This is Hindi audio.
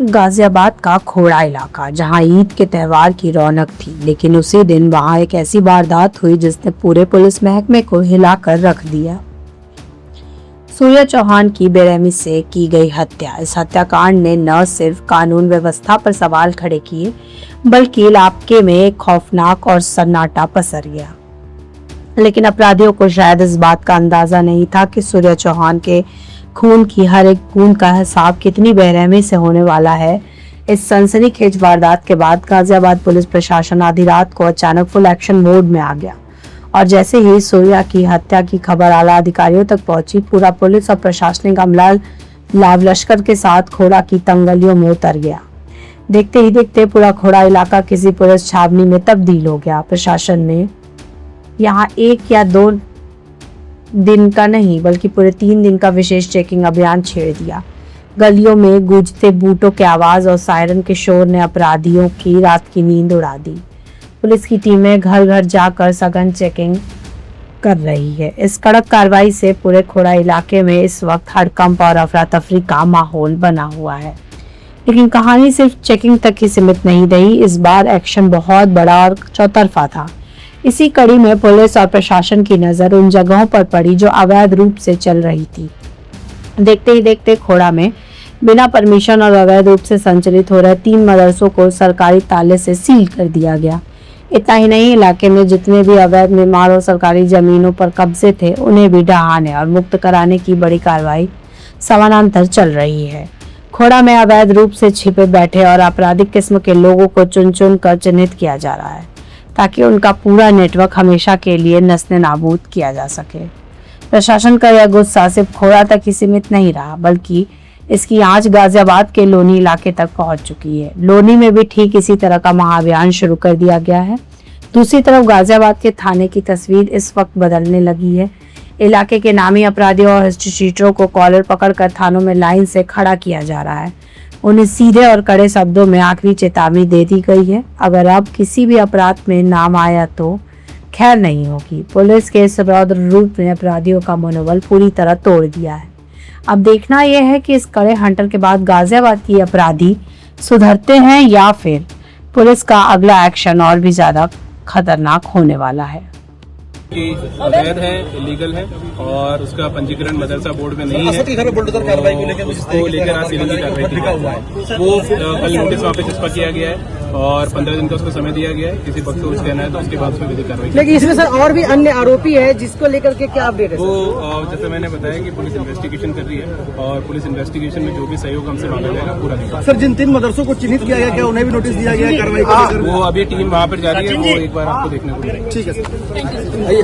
गाजियाबाद का खोड़ा इलाका, जहां ईद के त्योहार की रौनक थी, लेकिन उसी दिन वहां एक ऐसी वारदात हुई जिसने पूरे पुलिस महकमे को हिलाकर रख दिया। सूर्या चौहान की बेरहमी से की गई हत्या। इस हत्याकांड ने न सिर्फ कानून व्यवस्था पर सवाल खड़े किए, बल्कि इलाके में एक खौफनाक और सन्नाटा पसर गया। लेकिन अपराधियों को शायद इस बात का अंदाजा नहीं था कि सूर्या चौहान के खून की हर एक बूंद का हिसाब कितनी बेरहमी से होने वाला है। इस सनसनीखेज वारदात के बाद गाजियाबाद पुलिस प्रशासन आधी रात को अचानक फुल एक्शन मोड में आ गया और जैसे ही सूर्या की हत्या की खबर आला अधिकारियों तक पहुंची, पूरा पुलिस और प्रशासनिक अमला लाव लश्कर के साथ खोड़ा की तंगलियों में उतर गया। देखते ही देखते पूरा खोड़ा इलाका किसी पुलिस छावनी में तब्दील हो गया। प्रशासन ने यहाँ 1 या 2 दिन का नहीं बल्कि पूरे 3 दिन का विशेष चेकिंग अभियान छेड़ दिया। गलियों में गूंजते बूटों के आवाज और सायरन के शोर ने अपराधियों की रात की नींद उड़ा दी। पुलिस की टीमें घर घर जाकर सघन चेकिंग कर रही है। इस कड़क कार्रवाई से पूरे खोड़ा इलाके में इस वक्त हड़कंप और अफरा तफरी का माहौल बना हुआ है। लेकिन कहानी सिर्फ चेकिंग तक ही सीमित नहीं रही। इस बार एक्शन बहुत बड़ा और चौतरफा था। इसी कड़ी में पुलिस और प्रशासन की नजर उन जगहों पर पड़ी जो अवैध रूप से चल रही थी। देखते ही देखते खोड़ा में बिना परमिशन और अवैध रूप से संचालित हो रहे 3 मदरसों को सरकारी ताले से सील कर दिया गया। इतना ही नहीं, इलाके में जितने भी अवैध निर्माण और सरकारी जमीनों पर कब्जे थे, उन्हें भी ढहाने और मुक्त कराने की बड़ी कार्रवाई समानांतर चल रही है। खोड़ा में अवैध रूप से छिपे बैठे और आपराधिक किस्म के लोगों को चुन चुन कर चिन्हित किया जा रहा है, ताकि उनका पूरा नेटवर्क हमेशा के लिए नस्ते नाबूद किया जा सके। प्रशासन का यह गुस्सा सिर्फ खोड़ा तक ही सीमित नहीं रहा, बल्कि इसकी आंच गाजियाबाद के लोनी इलाके तक पहुंच चुकी है। लोनी में भी ठीक इसी तरह का महाअभियान शुरू कर दिया गया है। दूसरी तरफ गाजियाबाद के थाने की तस्वीर इस वक्त बदलने लगी है। इलाके के नामी अपराधियों और हिस्ट्री शीटरों को कॉलर पकड़कर थानों में लाइन से खड़ा किया जा रहा है। उन्हें सीधे और कड़े शब्दों में आखिरी चेतावनी दे दी गई है, अगर अब किसी भी अपराध में नाम आया तो खैर नहीं होगी। पुलिस के इस रौद्र रूप ने अपराधियों का मनोबल पूरी तरह तोड़ दिया है। अब देखना यह है कि इस कड़े हंटर के बाद गाजियाबाद की अपराधी सुधरते हैं या फिर पुलिस का अगला एक्शन और भी ज्यादा खतरनाक होने वाला है। कि अवैध है, इलीगल है और उसका पंजीकरण मदरसा बोर्ड में नहीं है, उसको लेकर आज सीलिंग की कार्रवाई की है। वो कल नोटिस वापस चस्पा किया गया है और 15 दिन का उसको समय दिया गया है। किसी पक्ष को कुछ कहना है तो उसके बाद उसमें विधिक कार्रवाई। लेकिन इसमें सर और भी अन्य आरोपी है जिसको लेकर के क्या अपडेट है? वो जैसे मैंने बताया कि पुलिस इन्वेस्टिगेशन कर रही है और पुलिस इन्वेस्टिगेशन में जो भी सहयोग हमसे मांगा जाएगा पूरा देगा। सर, जिन 3 मदरसों को चिन्हित किया गया, क्या उन्हें भी नोटिस दिया गया कार्रवाई? वो अभी टीम वहाँ पर जा रही है, वो एक बार आपको देखने को मिलेगा। ठीक है सर।